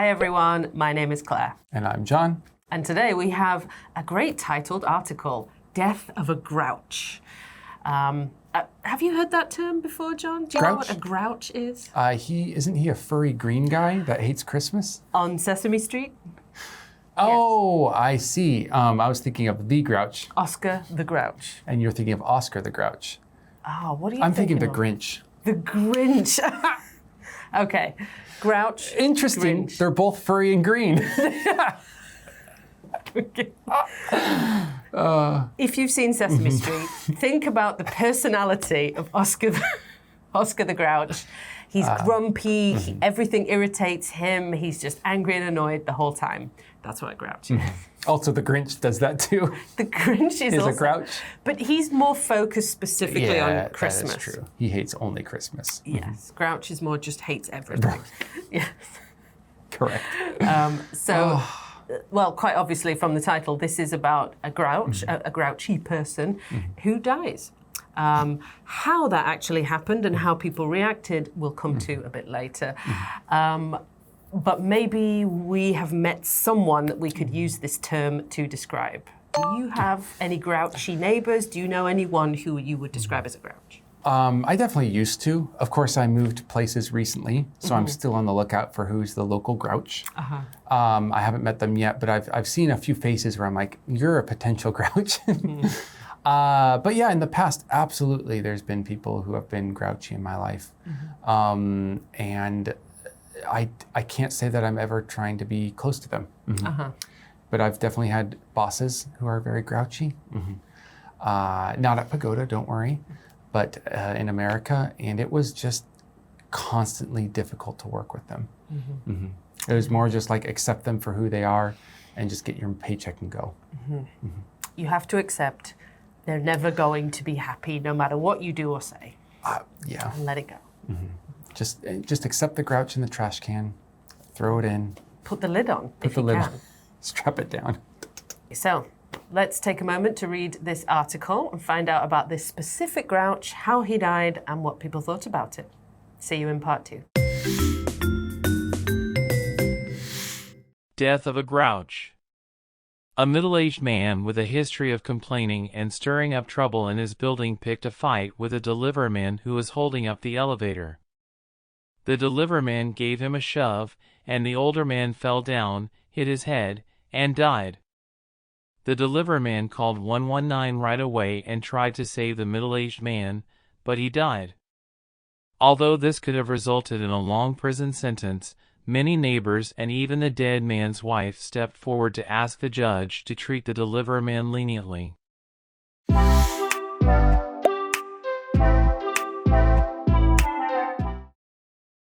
Hi everyone, my name is Claire. And I'm John. And today we have a great titled article, Death of a Grouch. Have you heard that term before, John? Do you know what a grouch is? Isn't he a furry green guy that hates Christmas? On Sesame Street? Oh, yes. I see. I was thinking of the Grouch. Oscar the Grouch. And you're thinking of Oscar the Grouch. Oh, what are you I'm thinking of? the Grinch. The Grinch. Okay, Grouch. Interesting. Grinch. They're both furry and green. If you've seen Sesame Street, think about the personality of Oscar the Grouch. He's grumpy, everything irritates him, he's just angry and annoyed the whole time. That's what a grouch is. Also, the Grinch does that too. The Grinch is also, a grouch. But he's more focused specifically on Christmas. That is true. He hates only Christmas. Yes, Grouch is more just hates everything. Yes. Correct. Well, quite obviously from the title, this is about a grouch, a grouchy person who dies. How that actually happened and how people reacted, we'll come to a bit later. But maybe we have met someone that we could use this term to describe. Do you have any grouchy neighbors? Do you know anyone who you would describe as a grouch? I definitely used to. Of course, I moved places recently, so I'm still on the lookout for who's the local grouch. I haven't met them yet, but I've seen a few faces where I'm like, you're a potential grouch. But yeah, in the past, absolutely, there's been people who have been grouchy in my life. And I can't say that I'm ever trying to be close to them. But I've definitely had bosses who are very grouchy. Not at Pagoda, don't worry, but in America, and it was just constantly difficult to work with them. It was more just like accept them for who they are and just get your paycheck and go. You have to accept they're never going to be happy no matter what you do or say. Yeah. And let it go. Just accept the grouch in the trash can, throw it in. Put the lid on. Put the lid on. Strap it down. So let's take a moment to read this article and find out about this specific grouch, how he died, and what people thought about it. See you in part 2. Death of a Grouch. A middle-aged man with a history of complaining and stirring up trouble in his building picked a fight with a deliverman who was holding up the elevator. The deliverman gave him a shove, and the older man fell down, hit his head, and died. The deliverman called 119 right away and tried to save the middle-aged man, but he died. Although this could have resulted in a long prison sentence, many neighbors and even the dead man's wife stepped forward to ask the judge to treat the deliverman leniently.